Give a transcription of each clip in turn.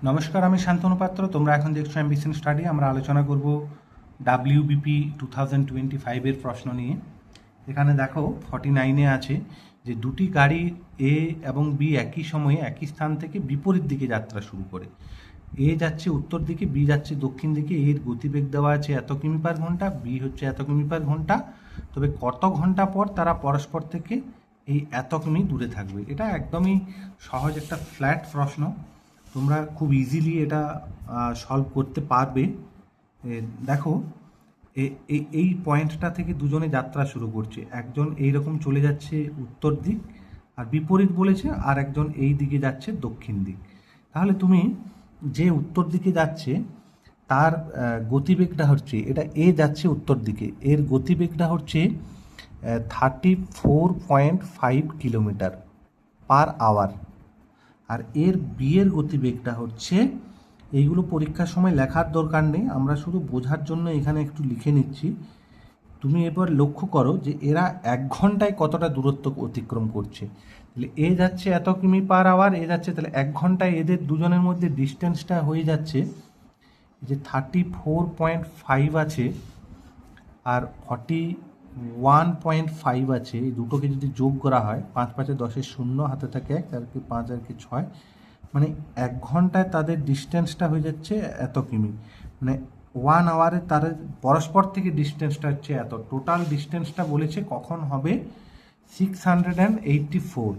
নমস্কার, আমি শান্তনু পাত্র। তোমরা এখন দেখছো অ্যাম্বিশন স্টাডি। আমরা আলোচনা করব WBP 2025-এর প্রশ্ন নিয়ে। এখানে দেখো 49-এ আছে যে দুটি গাড়ি এ এবং বি একই সময়ে একই স্থান থেকে বিপরীত দিকে যাত্রা শুরু করে। এ যাচ্ছে উত্তর দিকে, বি যাচ্ছে দক্ষিণ দিকে। এর গতিবেগ দেওয়া আছে এত কিমি পার ঘন্টা, বি হচ্ছে এত কিমি পার ঘন্টা। তবে কত ঘন্টা পর তারা পরস্পর থেকে এই এত কিমি দূরে থাকবে। এটা একদমই সহজ একটা ফ্ল্যাট প্রশ্ন, তোমরা খুব ইজিলি এটা সলভ করতে পারবে। দেখো এই পয়েন্টটা থেকে দুজনে যাত্রা শুরু করছে। একজন এইরকম চলে যাচ্ছে উত্তর দিক আর বিপরীত বলেছে, আর একজন এই দিকে যাচ্ছে দক্ষিণ দিক। তাহলে তুমি যে উত্তর দিকে যাচ্ছে তার গতিবেগটা হচ্ছে, এটা এ যাচ্ছে উত্তর দিকে, এর গতিবেগটা হচ্ছে 34.5 কিলোমিটার পার আওয়ার। আর এর বিয়ের গতিবেগটা হচ্ছে, এইগুলো পরীক্ষার সময় লেখার দরকার নেই, আমরা শুধু বোঝার জন্য এখানে একটু লিখে নিচ্ছি। তুমি এবার লক্ষ্য করো যে এরা 1 ঘন্টায় কতটা দূরত্ব অতিক্রম করছে। তাহলে এ যাচ্ছে এত কিমি পার আওয়ার, এ যাচ্ছে, তাহলে 1 ঘন্টায় এদের দুজনের মধ্যে ডিস্টেন্সটা হয়ে যাচ্ছে যে 34.5 আছে আর 41.5 আছে। এই দুটোকে যদি যোগ করা হয়, 5 5 10 0, হাতে থাকে 1, আর কি 5 আর কি 6, মানে 1 ঘন্টায় তাদের ডিস্টেন্সটা হয়ে যাচ্ছে এত কিমি। মানে 1 আওয়ারে তাদের পরস্পর থেকে ডিস্টেন্সটা হচ্ছে এত। টোটাল ডিস্টেন্সটা বলেছে কখন হবে 684।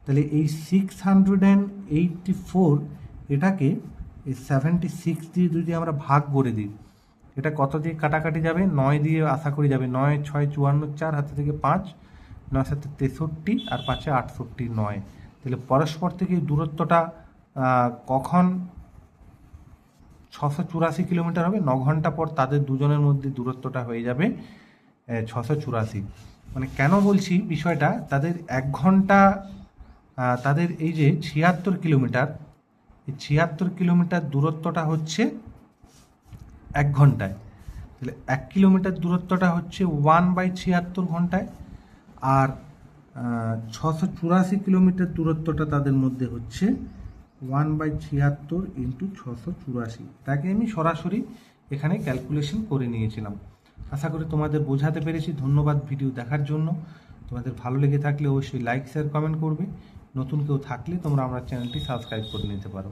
তাহলে এই 684 এটাকে এই 76 দিয়ে যদি আমরা ভাগ করে দিই, এটা কত দিয়ে কাটাকাটি যাবে? 9 দিয়ে আশা করি যাবে। 9 6 54, 4 হাতে থেকে 5, 9 7 63 আর 5 68, 9। তাহলে পরস্পর থেকে এই দূরত্বটা কখন 684 কিলোমিটার হবে? 9 ঘন্টা পর তাদের দুজনের মধ্যে দূরত্বটা হয়ে যাবে 684। মানে কেন বলছি বিষয়টা, তাদের 1 ঘন্টা, তাদের এই যে 76 কিলোমিটার, এই 76 কিলোমিটার দূরত্বটা হচ্ছে 1 ঘন্টায়। তাহলে 1 কিলোমিটার দূরত্বটা হচ্ছে 1/76 ঘন্টায়, আর 684 কিলোমিটার দূরত্বটা তাদের মধ্যে হচ্ছে 1/76 ইন্টু 684। তাকে আমি সরাসরি এখানে ক্যালকুলেশন করে নিয়েছিলাম। আশা করি তোমাদের বোঝাতে পেরেছি। ধন্যবাদ ভিডিও দেখার জন্য। তোমাদের ভালো লেগে থাকলে অবশ্যই লাইক শেয়ার কমেন্ট করবে। নতুন কেউ থাকলে তোমরা আমার চ্যানেলটি সাবস্ক্রাইব করে নিতে পারো।